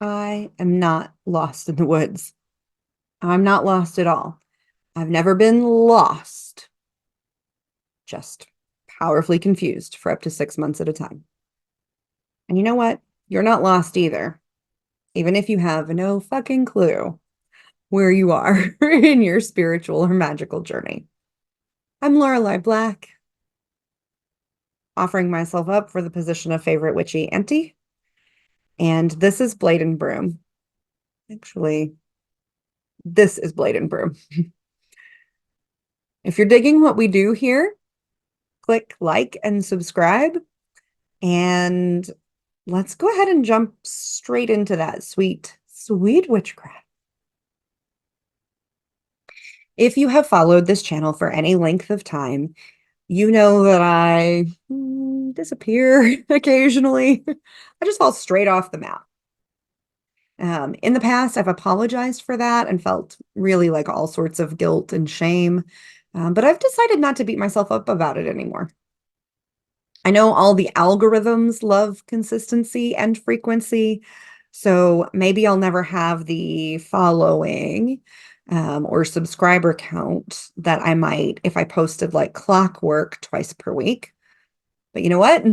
I am not lost in the woods. I'm not lost at all. I've never been lost, just powerfully confused for up to 6 months at a time. And you know what? You're not lost either, even if you have no fucking clue where you are in your spiritual or magical journey. I'm Laurelei Black, offering myself up for the position of favorite witchy auntie. And this is Blade and Broom. Actually, this is Blade and Broom. If you're digging what we do here, click like and subscribe. And let's go ahead and jump straight into that sweet, sweet witchcraft. If you have followed this channel for any length of time, you know that I disappear occasionally. I just fall straight off the map. In the past, I've apologized for that and felt really like all sorts of guilt and shame. But I've decided not to beat myself up about it anymore. I know all the algorithms love consistency and frequency, so maybe I'll never have the following or subscriber count that I might if I posted like clockwork twice per week. But you know what?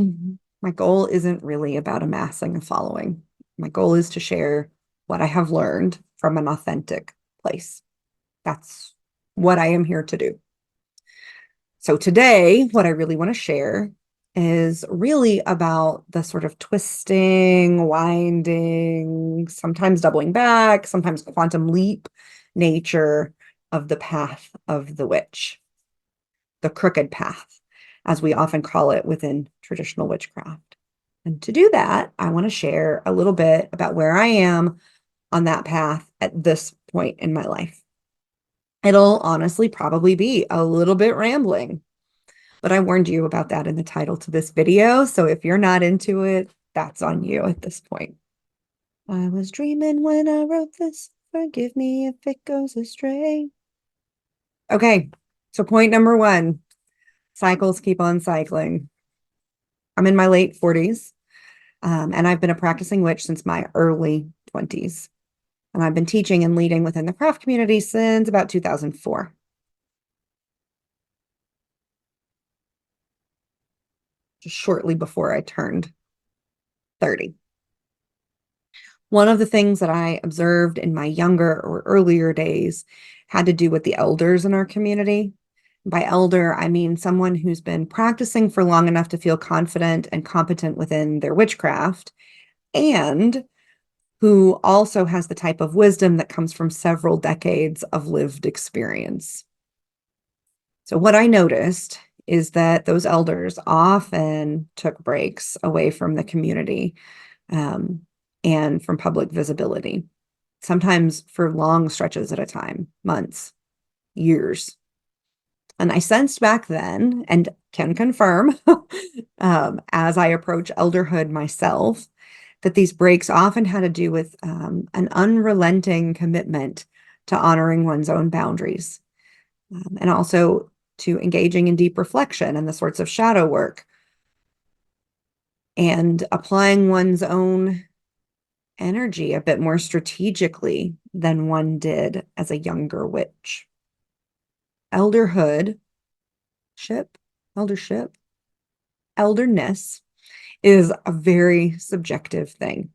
My goal isn't really about amassing a following. My goal is to share what I have learned from an authentic place. That's what I am here to do. So today, what I really want to share is really about the sort of twisting, winding, sometimes doubling back, sometimes quantum leap nature of the path of the witch, the crooked path, as we often call it within traditional witchcraft. And to do that, I want to share a little bit about where I am on that path at this point in my life. It'll honestly probably be a little bit rambling, but I warned you about that in the title to this video. So if you're not into it, that's on you at this point. I was dreaming when I wrote this. Forgive me if it goes astray. Okay, so point number one, cycles keep on cycling. I'm in my late 40s, and I've been a practicing witch since my early 20s. And I've been teaching and leading within the craft community since about 2004. Just shortly before I turned 30. One of the things that I observed in my younger or earlier days had to do with the elders in our community. By elder, I mean someone who's been practicing for long enough to feel confident and competent within their witchcraft, and who also has the type of wisdom that comes from several decades of lived experience. So what I noticed is that those elders often took breaks away from the community and from public visibility, sometimes for long stretches at a time, months, years. And I sensed back then, and can confirm as I approach elderhood myself, that these breaks often had to do with an unrelenting commitment to honoring one's own boundaries, and also to engaging in deep reflection and the sorts of shadow work and applying one's own energy a bit more strategically than one did as a younger witch. Elderhood, eldership, elderness is a very subjective thing.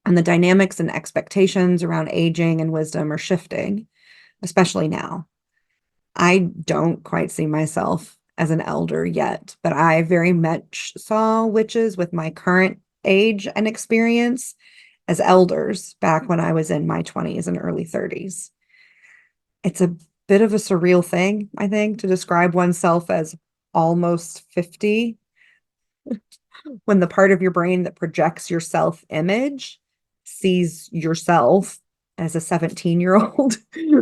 And the dynamics and expectations around aging and wisdom are shifting, especially now. I don't quite see myself as an elder yet, but I very much saw witches with my current age and experience as elders back when I was in my 20s and early 30s. It's a bit of a surreal thing, I think, to describe oneself as almost 50 when the part of your brain that projects your self-image sees yourself as a 17-year-old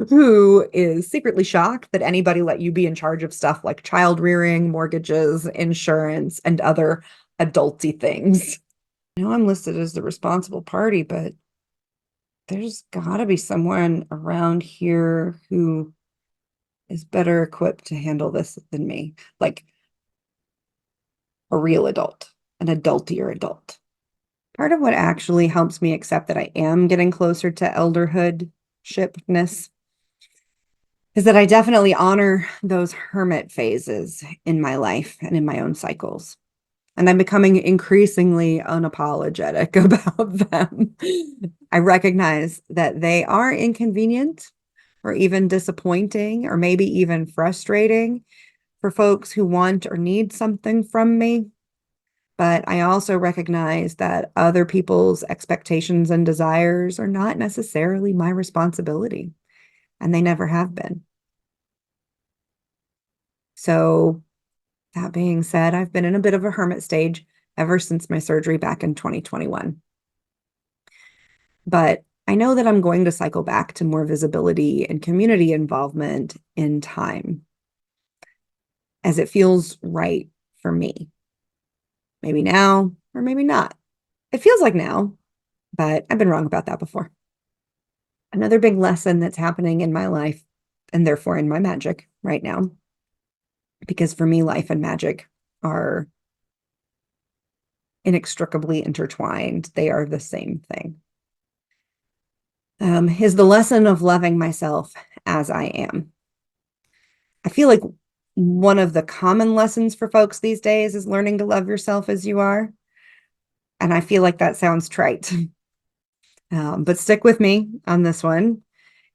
who is secretly shocked that anybody let you be in charge of stuff like child rearing, mortgages, insurance, and other adulty things. I know I'm listed as the responsible party, but there's got to be someone around here who is better equipped to handle this than me. Like a real adult, an adultier adult. Part of what actually helps me accept that I am getting closer to elderhood shipness is that I definitely honor those hermit phases in my life and in my own cycles. And I'm becoming increasingly unapologetic about them. I recognize that they are inconvenient or even disappointing or maybe even frustrating for folks who want or need something from me. But I also recognize that other people's expectations and desires are not necessarily my responsibility, and they never have been. So, that being said, I've been in a bit of a hermit stage ever since my surgery back in 2021. But I know that I'm going to cycle back to more visibility and community involvement in time as it feels right for me. Maybe now, or maybe not. It feels like now, but I've been wrong about that before. Another big lesson that's happening in my life, and therefore in my magic right now, because for me, life and magic are inextricably intertwined. They are the same thing. Is the lesson of loving myself as I am. I feel like one of the common lessons for folks these days is learning to love yourself as you are. And I feel like that sounds trite. But stick with me on this one.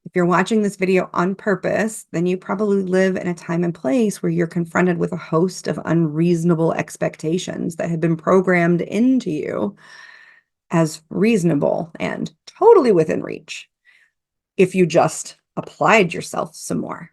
If you're watching this video on purpose, then you probably live in a time and place where you're confronted with a host of unreasonable expectations that have been programmed into you as reasonable and totally within reach if you just applied yourself some more.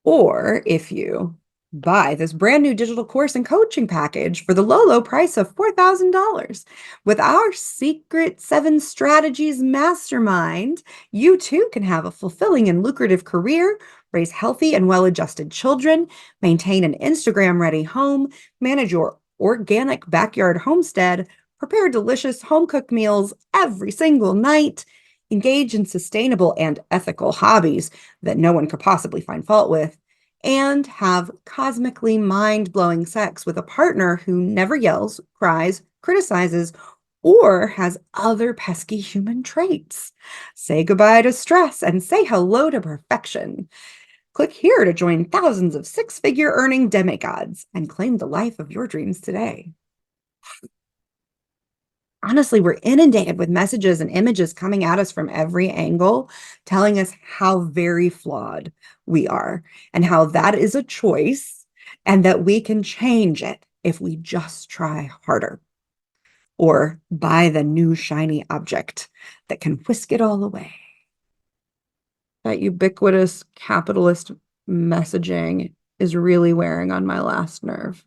Or if you buy this brand new digital course and coaching package for the low price of $4,000. With our secret 7 strategies mastermind, you too can have a fulfilling and lucrative career, raise healthy and well-adjusted children, maintain an Instagram-ready home, manage your organic backyard homestead, prepare delicious home-cooked meals every single night, engage in sustainable and ethical hobbies that no one could possibly find fault with, and have cosmically mind-blowing sex with a partner who never yells, cries, criticizes, or has other pesky human traits. Say goodbye to stress and say hello to perfection. Click here to join thousands of six-figure earning demigods and claim the life of your dreams today. Honestly, we're inundated with messages and images coming at us from every angle, telling us how very flawed we are and how that is a choice and that we can change it if we just try harder or buy the new shiny object that can whisk it all away. That ubiquitous capitalist messaging is really wearing on my last nerve.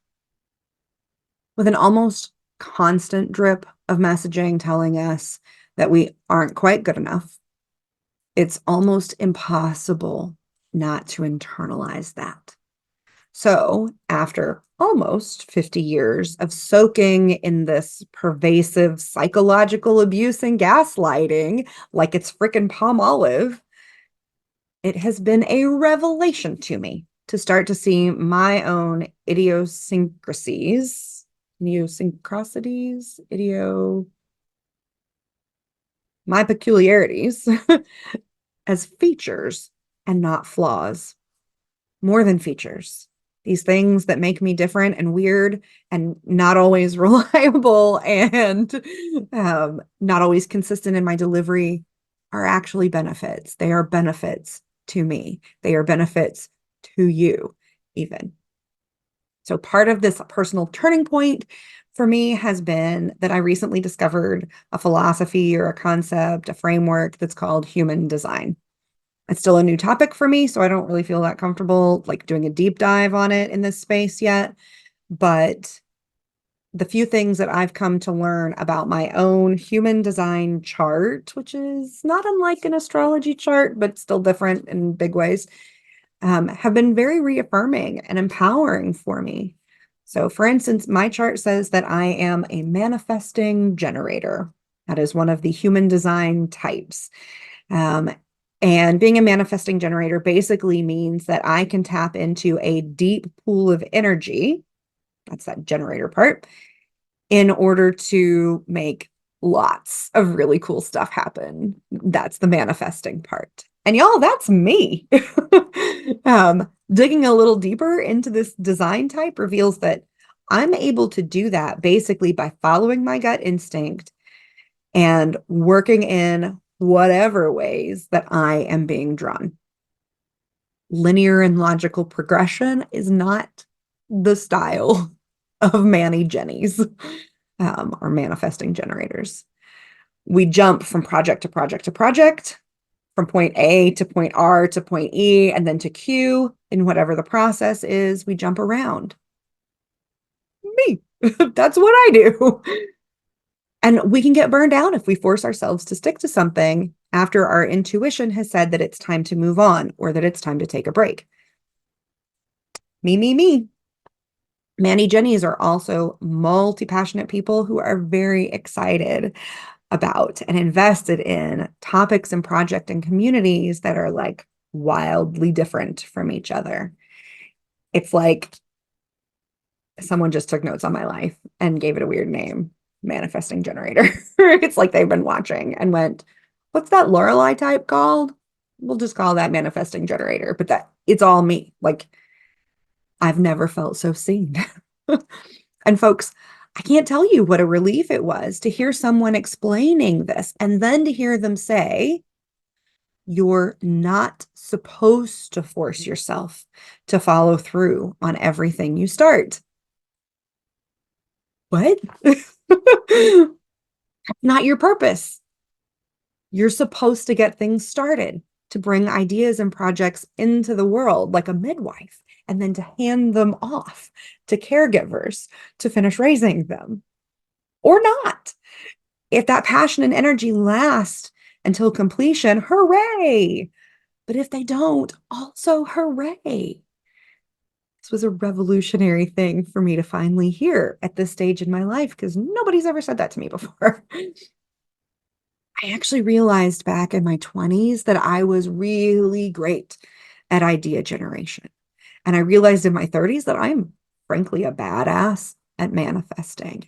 With an almost constant drip of messaging telling us that we aren't quite good enough, it's almost impossible not to internalize that. So, after almost 50 years of soaking in this pervasive psychological abuse and gaslighting like it's frickin' palm olive, it has been a revelation to me to start to see my own my peculiarities as features and not flaws, more than features. These things that make me different and weird and not always reliable and not always consistent in my delivery are actually benefits. They are benefits to me. They are benefits to you, even. So part of this personal turning point for me has been that I recently discovered a philosophy or a concept, a framework that's called human design. It's still a new topic for me, so I don't really feel that comfortable like doing a deep dive on it in this space yet. But the few things that I've come to learn about my own human design chart, which is not unlike an astrology chart, but still different in big ways, have been very reaffirming and empowering for me. So, for instance, my chart says that I am a manifesting generator. That is one of the human design types. Um, and being a manifesting generator basically means that I can tap into a deep pool of energy. That's that generator part in order to make lots of really cool stuff happen. That's the manifesting part. And y'all, that's me. Digging a little deeper into this design type reveals that I'm able to do that basically by following my gut instinct and working in whatever ways that I am being drawn. Linear and logical progression is not the style of Manny Jennies or manifesting generators. We jump from project to project to project, from point A to point R to point E, and then to Q. In whatever the process is, we jump around. Me. That's what I do. And we can get burned out if we force ourselves to stick to something after our intuition has said that it's time to move on or that it's time to take a break. Me. Manny Jennies are also multi-passionate people who are very excited about and invested in topics and project and communities that are like wildly different from each other. It's like someone just took notes on my life and gave it a weird name, manifesting generator. It's like they've been watching and went, what's that Laurelei type called? We'll just call that manifesting generator, but that it's all me. Like I've never felt so seen. And folks, I can't tell you what a relief it was to hear someone explaining this and then to hear them say, you're not supposed to force yourself to follow through on everything you start. What? Not your purpose. You're supposed to get things started, to bring ideas and projects into the world like a midwife, and then to hand them off to caregivers to finish raising them. Or not. If that passion and energy last until completion, hooray. But if they don't, also hooray. This was a revolutionary thing for me to finally hear at this stage in my life because nobody's ever said that to me before. I actually realized back in my 20s that I was really great at idea generation. And I realized in my 30s that I'm frankly a badass at manifesting.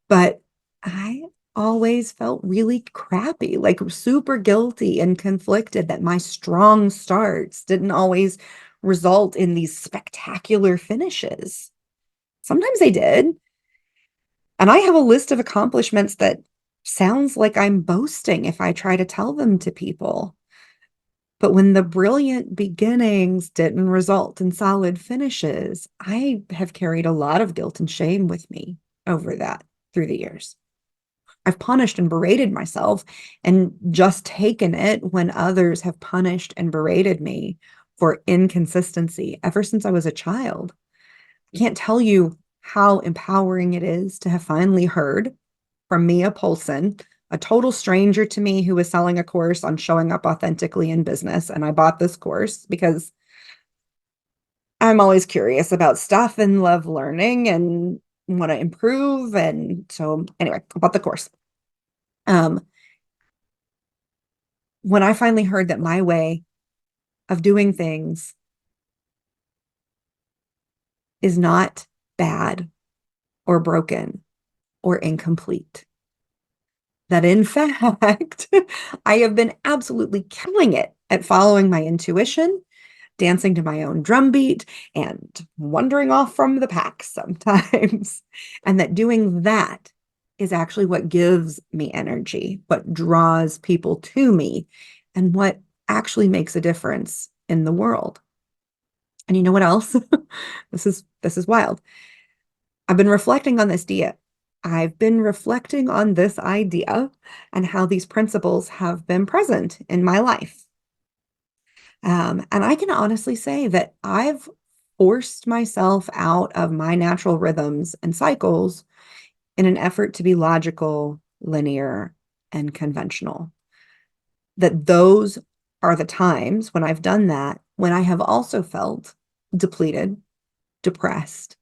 But I always felt really crappy, like super guilty and conflicted that my strong starts didn't always result in these spectacular finishes. Sometimes they did. And I have a list of accomplishments that sounds like I'm boasting if I try to tell them to people. But when the brilliant beginnings didn't result in solid finishes, I have carried a lot of guilt and shame with me over that through the years. I've punished and berated myself and just taken it when others have punished and berated me for inconsistency ever since I was a child. I can't tell you how empowering it is to have finally heard from Mia Polson, a total stranger to me who was selling a course on showing up authentically in business. And I bought this course because I'm always curious about stuff and love learning and want to improve. And so anyway, I bought the course. When I finally heard that my way of doing things is not bad or broken or incomplete, that in fact, I have been absolutely killing it at following my intuition, dancing to my own drumbeat, and wandering off from the pack sometimes. And that doing that is actually what gives me energy, what draws people to me, and what actually makes a difference in the world. And you know what else? This is wild. I've been reflecting on this idea. I've been reflecting on this idea and how these principles have been present in my life. And I can honestly say that I've forced myself out of my natural rhythms and cycles in an effort to be logical, linear, and conventional. That those are the times when I've done that, when I have also felt depleted, depressed,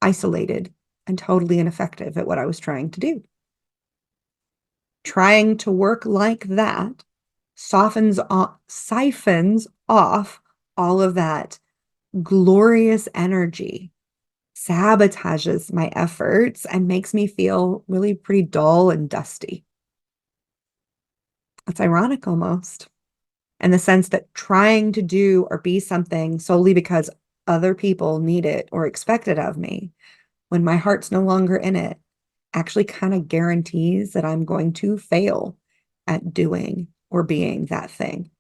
isolated, and totally ineffective at what I was trying to do. Trying to work like that siphons off all of that glorious energy sabotages my efforts and makes me feel really pretty dull and dusty. It's ironic almost, in the sense that trying to do or be something solely because other people need it or expect it of me, when my heart's no longer in it, actually kind of guarantees that I'm going to fail at doing or being that thing.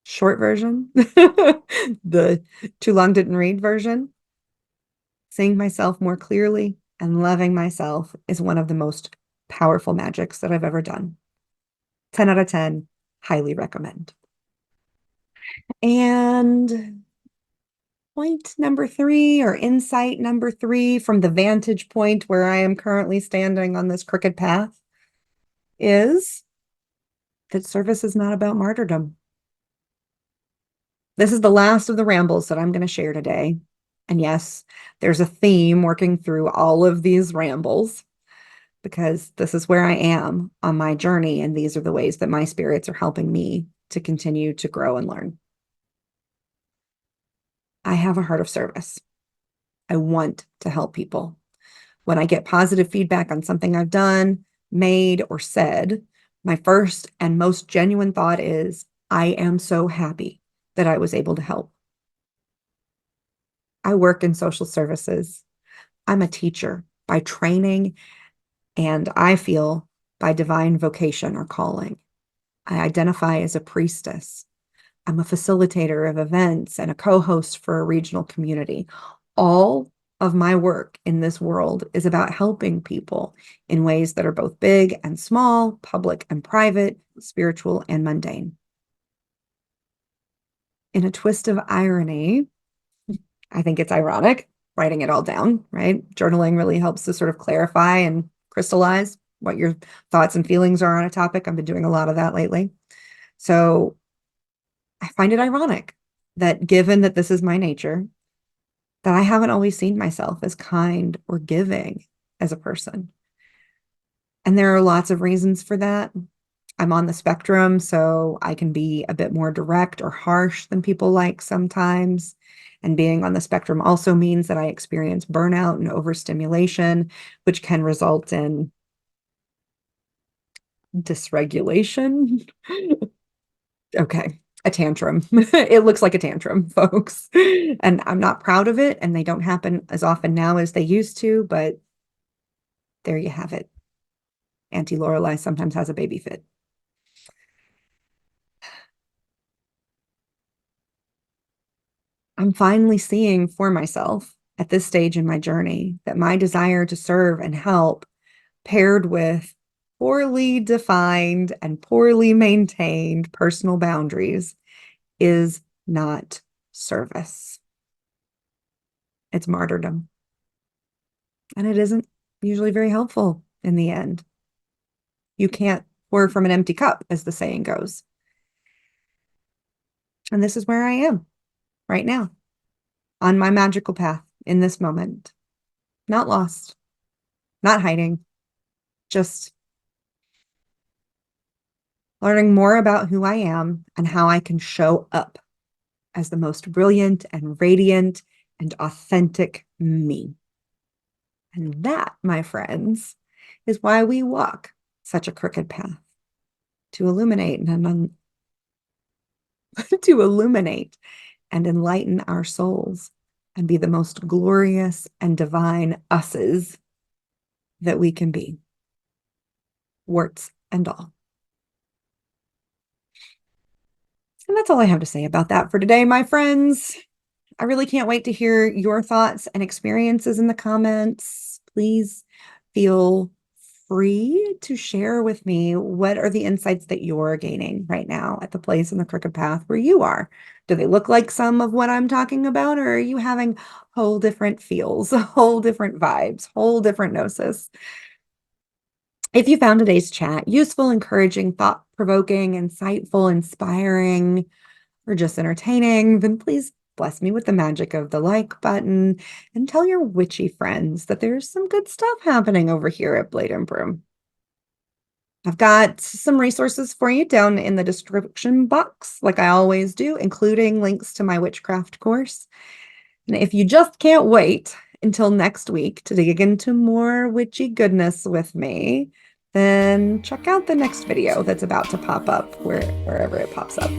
Short version, the too long didn't read version, seeing myself more clearly and loving myself is one of the most powerful magics that I've ever done. 10 out of 10, highly recommend. And point number 3, or insight number 3, from the vantage point where I am currently standing on this crooked path, is that service is not about martyrdom. This is the last of the rambles that I'm going to share today. And yes, there's a theme working through all of these rambles, because this is where I am on my journey, and these are the ways that my spirits are helping me to continue to grow and learn. I have a heart of service. I want to help people. When I get positive feedback on something I've done, made, or said, my first and most genuine thought is, I am so happy that I was able to help. I work in social services. I'm a teacher by training, and I feel by divine vocation or calling. I identify as a priestess. I'm a facilitator of events and a co-host for a regional community. All of my work in this world is about helping people in ways that are both big and small, public and private, spiritual and mundane. In a twist of irony, I think it's ironic, writing it all down, right? Journaling really helps to sort of clarify and crystallize what your thoughts and feelings are on a topic. I've been doing a lot of that lately. So I find it ironic that, given that this is my nature, that I haven't always seen myself as kind or giving as a person. And there are lots of reasons for that. I'm on the spectrum, so I can be a bit more direct or harsh than people like sometimes. And being on the spectrum also means that I experience burnout and overstimulation, which can result in dysregulation. Okay, a tantrum. It looks like a tantrum, folks. And I'm not proud of it, and they don't happen as often now as they used to, but there you have it. Auntie Laurelei sometimes has a baby fit. I'm finally seeing for myself at this stage in my journey that my desire to serve and help, paired with poorly defined and poorly maintained personal boundaries, is not service. It's martyrdom. And it isn't usually very helpful in the end. You can't pour from an empty cup, as the saying goes. And this is where I am right now, on my magical path in this moment. Not lost, not hiding, just learning more about who I am and how I can show up as the most brilliant and radiant and authentic me. And that, my friends, is why we walk such a crooked path, to illuminate and to illuminate and enlighten our souls and be the most glorious and divine us's that we can be, warts and all. And that's all I have to say about that for today, my friends. I really can't wait to hear your thoughts and experiences in the comments. Please feel free to share with me, what are the insights that you're gaining right now at the place in the crooked path where you are. Do they look like some of what I'm talking about, or are you having whole different feels, whole different vibes, whole different gnosis? If you found today's chat useful, encouraging, thought-provoking, insightful, inspiring, or just entertaining, then please bless me with the magic of the like button and tell your witchy friends that there's some good stuff happening over here at Blade and Broom. I've got some resources for you down in the description box, like I always do, including links to my witchcraft course. And if you just can't wait until next week to dig into more witchy goodness with me, then check out the next video that's about to pop up wherever it pops up.